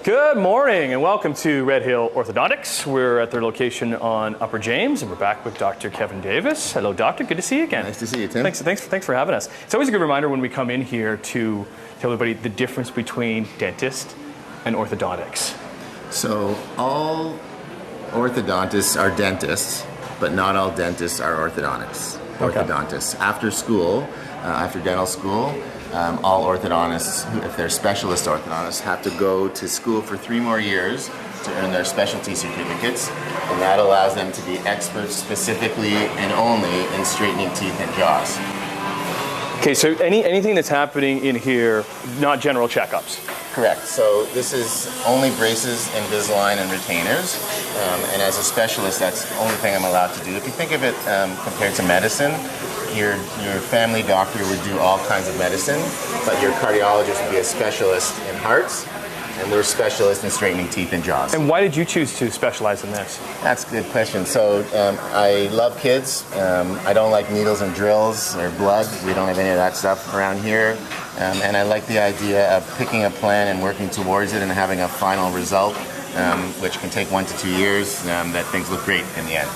Good morning and welcome to Red Hill Orthodontics. We're at their location on Upper James and we're back with Dr. Kevin Davis. Hello, doctor. Good to see you again. Nice to see you, Tim. Thanks for having us. It's always a good reminder when we come in here to tell everybody the difference between dentist and orthodontics. So all orthodontists are dentists, but not all dentists are orthodontists. Orthodontists. After school, after dental school, all orthodontists, if they're specialist orthodontists, have to go to school for 3 more years to earn their specialty certificates, and that allows them to be experts specifically and only in straightening teeth and jaws. Okay, so anything that's happening in here, not general checkups? Correct. So this is only braces, Invisalign, and retainers, and as a specialist, that's the only thing I'm allowed to do. If you think of it compared to medicine, your family doctor would do all kinds of medicine, but your cardiologist would be a specialist in hearts, and we're specialists in straightening teeth and jaws. And why did you choose to specialize in this? That's a good question. So I love kids. I don't like needles and drills or blood. We don't have any of that stuff around here. And I like the idea of picking a plan and working towards it and having a final result, which can take 1 to 2 years, that things look great in the end.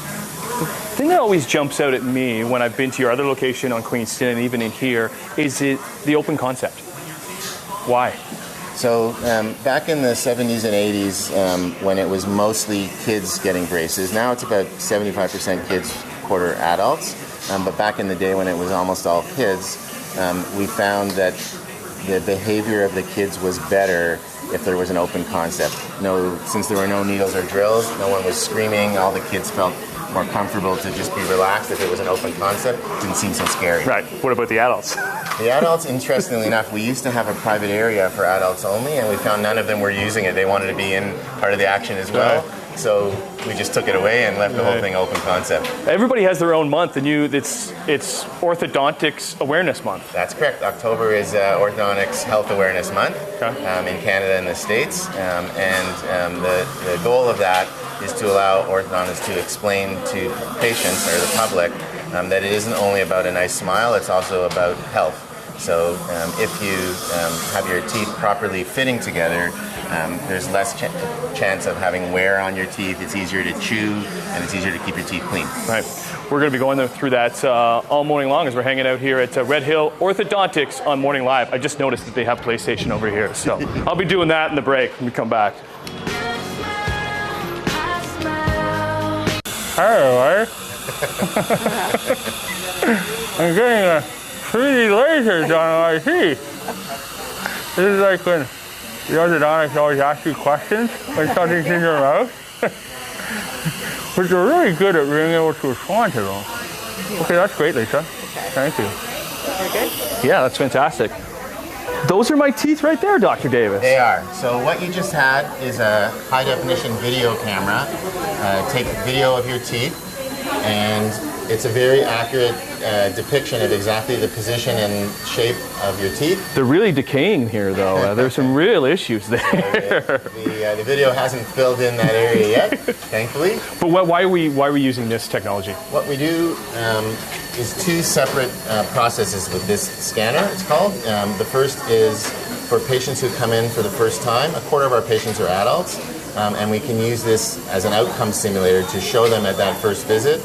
The thing that always jumps out at me when I've been to your other location on Queenston and even in here is the open concept. Why? So back in the 70s and 80s, when it was mostly kids getting braces, now it's about 75% kids, quarter adults. But back in the day when it was almost all kids, we found that the behavior of the kids was better if there was an open concept. Since there were no needles or drills, no one was screaming, all the kids felt more comfortable to just be relaxed if it was an open concept. It didn't seem so scary. Right. What about the adults? The adults, interestingly enough, we used to have a private area for adults only, and we found none of them were using it. They wanted to be in part of the action as well. Right. So we just took it away and left the whole thing open concept. Everybody has their own month, and it's Orthodontics Awareness Month. That's correct. October is Orthodontics Health Awareness Month in Canada and the States, and the goal of that is to allow orthodontists to explain to patients or the public that it isn't only about a nice smile, it's also about health. So if you have your teeth properly fitting together, there's less chance of having wear on your teeth. It's easier to chew, and it's easier to keep your teeth clean. Right. We're going to be going through that all morning long as we're hanging out here at Red Hill Orthodontics on Morning Live. I just noticed that they have PlayStation over here, so I'll be doing that in the break when we come back. Hello, I'm getting a 3D lasers on my teeth. This is like when the orthodontics always ask you questions when something's in your mouth. But they're really good at being able to respond to them. Okay, that's great, Lisa. Thank you. You're good? Yeah, that's fantastic. Those are my teeth right there, Dr. Davis. They are. So what you just had is a high-definition video camera. Take video of your teeth, and it's a very accurate depiction of exactly the position and shape of your teeth. They're really decaying here, though. There's some real issues there. The video hasn't filled in that area yet, thankfully. But why are we using this technology? What we do is 2 separate processes with this scanner, it's called. The first is for patients who come in for the first time. A quarter of our patients are adults, and we can use this as an outcome simulator to show them at that first visit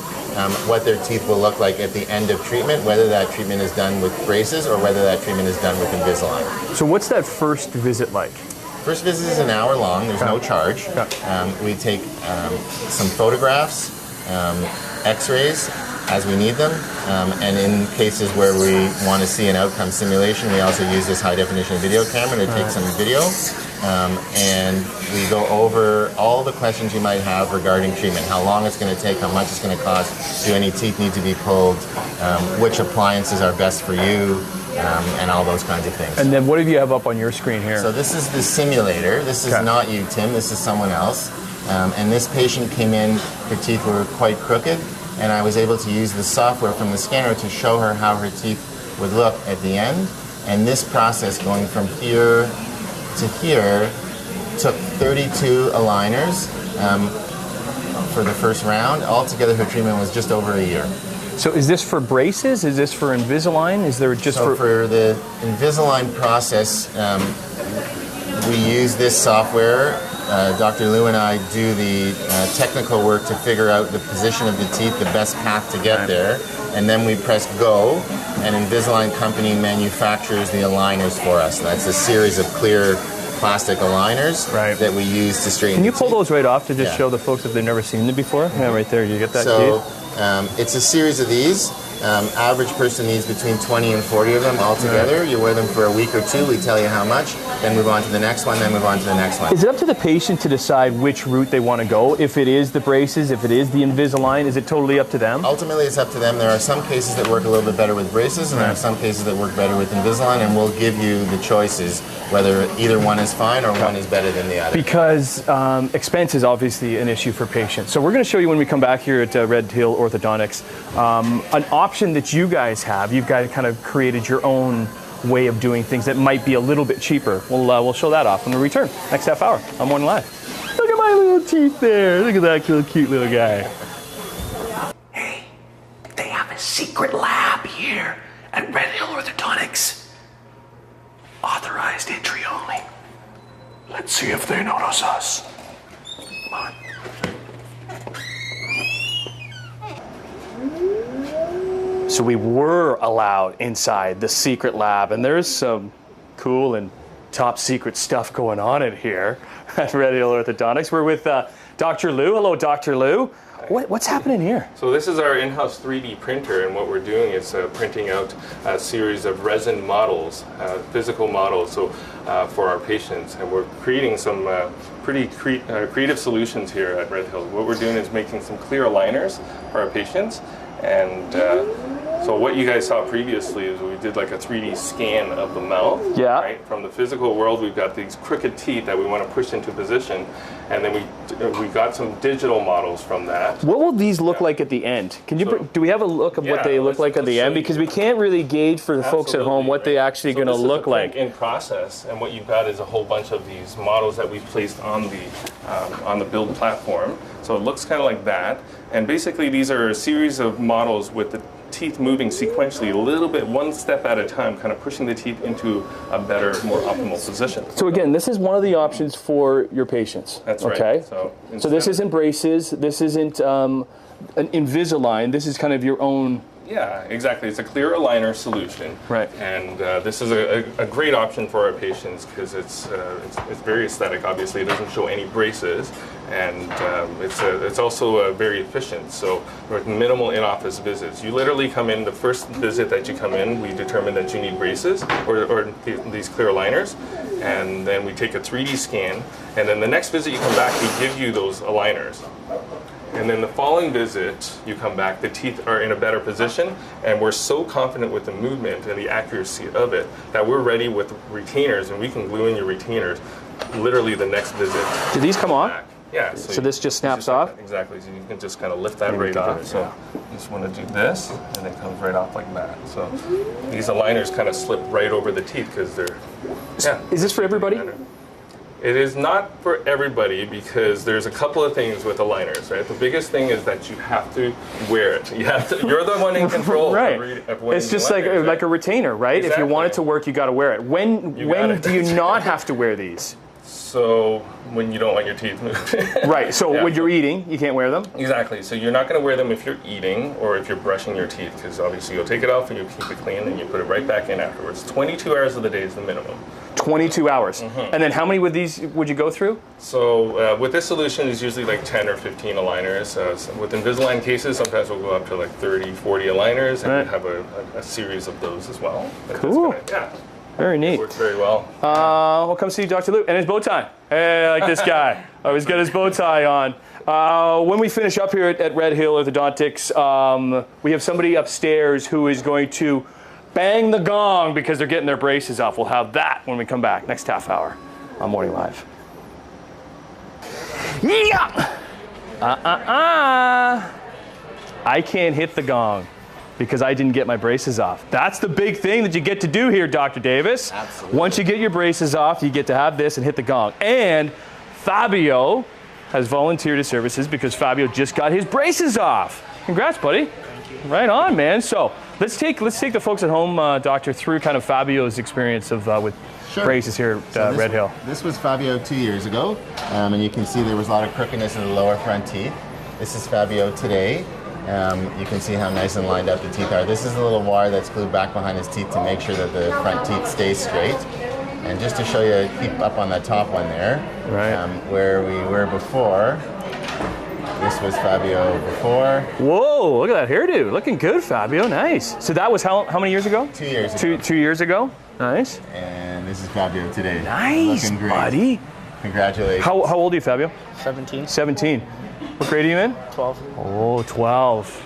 what their teeth will look like at the end of treatment, whether that treatment is done with braces or whether that treatment is done with Invisalign. So what's that first visit like? First visit is an hour long. There's no charge. We take some photographs, x-rays as we need them, and in cases where we want to see an outcome simulation, we also use this high-definition video camera to take some video, and we go over all the questions you might have regarding treatment, how long it's going to take, how much it's going to cost, do any teeth need to be pulled, which appliances are best for you, and all those kinds of things. And then what do you have up on your screen here? So this is the simulator. This is not you, Tim. This is someone else. And this patient came in, her teeth were quite crooked, and I was able to use the software from the scanner to show her how her teeth would look at the end. And this process, going from here to here, took 32 aligners for the first round. Altogether, her treatment was just over a year. So is this for braces? Is this for Invisalign? Is there just for the Invisalign process, We use this software. Dr. Lou and I do the technical work to figure out the position of the teeth, the best path to get there, and then we press go, and Invisalign company manufactures the aligners for us. That's a series of clear plastic aligners that we use to straighten. Can you pull those right off to just show the folks if they've never seen them before? Yeah, right there. You get that? So it's a series of these. Average person needs between 20 and 40 of them all together. You wear them for a week or two. We tell you how much. Then move on to the next one. Then move on to the next one. Is it up to the patient to decide which route they want to go? If it is the braces, if it is the Invisalign, is it totally up to them? Ultimately, it's up to them. There are some cases that work a little bit better with braces, and there are some cases that work better with Invisalign, and we'll give you the choices whether either one is fine or one is better than the other. Because expense is obviously an issue for patients. So we're going to show you when we come back here at Red Hill Orthodontics an option that you guys have. You've guys kind of created your own way of doing things that might be a little bit cheaper. We'll show that off when we return next half hour on Morning Live. Look at my little teeth there. Look at that little cute little guy. Hey, they have a secret lab here at Red Hill Orthodontics. Authorized entry only. Let's see if they notice us. Come on. So we were allowed inside the secret lab, and there's some cool and top secret stuff going on in here at Red Hill Orthodontics. We're with Dr. Lou. Hello, Dr. Lou. What's happening here? So this is our in-house 3D printer, and what we're doing is printing out a series of resin models, physical models, so for our patients, and we're creating some pretty creative solutions here at Red Hill. What we're doing is making some clear aligners for our patients, and so what you guys saw previously is we did like a 3D scan of the mouth. Yeah. Right? From the physical world, we've got these crooked teeth that we want to push into position, and then we got some digital models from that. What will these look like at the end? Can you do we have a look of what they look like at the end? Because we can't really gauge for the folks at home what they actually going to look like. In process, and what you've got is a whole bunch of these models that we've placed on the build platform. So it looks kind of like that, and basically these are a series of models with the teeth moving sequentially a little bit, one step at a time, kind of pushing the teeth into a better, more optimal position. So again, this is one of the options for your patients. That's right. Okay. So this isn't braces. This isn't an Invisalign. This is kind of your own. Yeah, exactly. It's a clear aligner solution. Right. And this is a great option for our patients because it's very aesthetic. Obviously, it doesn't show any braces, and it's also very efficient. So with minimal in-office visits, you literally come in. The first visit that you come in, we determine that you need braces or these clear aligners, and then we take a 3D scan. And then the next visit you come back, we give you those aligners. And then the following visit, you come back, the teeth are in a better position, and we're so confident with the movement and the accuracy of it that we're ready with retainers, and we can glue in your retainers literally the next visit. Do these come on? Yeah. So this just snaps off? Exactly. So you can just kind of lift that right off. So you just want to do this, and it comes right off like that. So these aligners kind of slip right over the teeth because they're, Is this for everybody? It is not for everybody because there's a couple of things with aligners, right? The biggest thing is that you have to wear it. You have to. You're the one in control. Right. Of wearing it's just aligners, like a retainer, right? Exactly. If you want it to work, you got to wear it. When do you not have to wear these? So when you don't want your teeth moved. Right. So when you're eating, you can't wear them? Exactly. So you're not going to wear them if you're eating or if you're brushing your teeth, because obviously you'll take it off and you keep it clean and you put it right back in afterwards. 22 hours of the day is the minimum. 22 hours. Mm-hmm. And then how many would you go through? So with this solution, it's usually like 10 or 15 aligners. So with Invisalign cases, sometimes we'll go up to like 30, 40 aligners, and we have a series of those as well. Cool. Very neat. It works very well. We'll come see Dr. Lou. And his bow tie. Hey, I like this guy. Always got his bow tie on. When we finish up here at Red Hill Orthodontics, we have somebody upstairs who is going to bang the gong because they're getting their braces off. We'll have that when we come back next half hour on Morning Live. Yeah! I can't hit the gong because I didn't get my braces off. That's the big thing that you get to do here, Dr. Davis. Absolutely. Once you get your braces off, you get to have this and hit the gong. And Fabio has volunteered his services because Fabio just got his braces off. Congrats, buddy. Thank Right on, man. So let's take the folks at home, doctor, through kind of Fabio's experience of with braces here at Red Hill. This was Fabio 2 years ago, and you can see there was a lot of crookedness in the lower front teeth. This is Fabio today. You can see how nice and lined up the teeth are. This is a little wire that's glued back behind his teeth to make sure that the front teeth stay straight. And just to show you, keep up on that top one there, where we were before. This was Fabio before. Whoa, look at that hairdo. Looking good, Fabio. Nice. So that was how many years ago? 2 years ago. 2 years ago. Nice. And this is Fabio today. Nice, looking great. buddy. Congratulations. How old are you, Fabio? 17. 17. What grade are you in? 12. Oh, 12.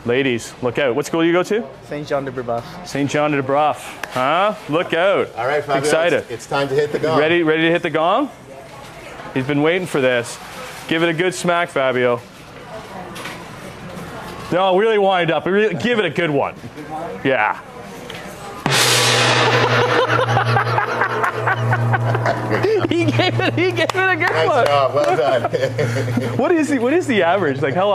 Ladies, look out. What school do you go to? St. John de Brebeuf. St. John de Brebeuf. Huh? Look out. All right, Fabio, excited. It's time to hit the gong. Ready to hit the gong? He's been waiting for this. Give it a good smack, Fabio. No, really wind up. Really, give it a good one. Yeah. he gave it a good one. Nice job. Well done. What is the average? Like how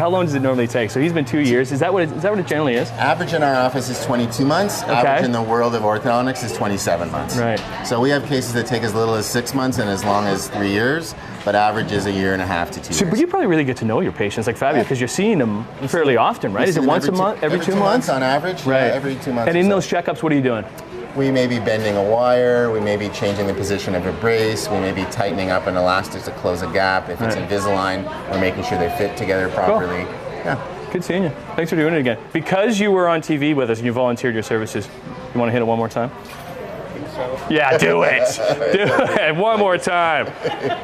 long does it normally take? So he's been 2 years. Is that what it generally is? Average in our office is 22 months. Okay. Average in the world of orthodontics is 27 months. Right. So we have cases that take as little as 6 months and as long as 3 years, but average is 1.5 years to 2 years. But you probably really get to know your patients, like Fabio, because you're seeing them fairly often, right? Is it once a month, every 2 months? On average, right? Yeah, every 2 months. And in those checkups, what are you doing? We may be bending a wire, we may be changing the position of a brace, we may be tightening up an elastic to close a gap. If it's Invisalign, we're making sure they fit together properly. Cool. Yeah. Good seeing you. Thanks for doing it again. Because you were on TV with us and you volunteered your services, you want to hit it one more time? I think so. Yeah, do it. Do it. One more time.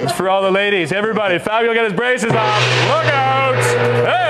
It's for all the ladies. Everybody, Fabio got his braces off. Look out. Hey!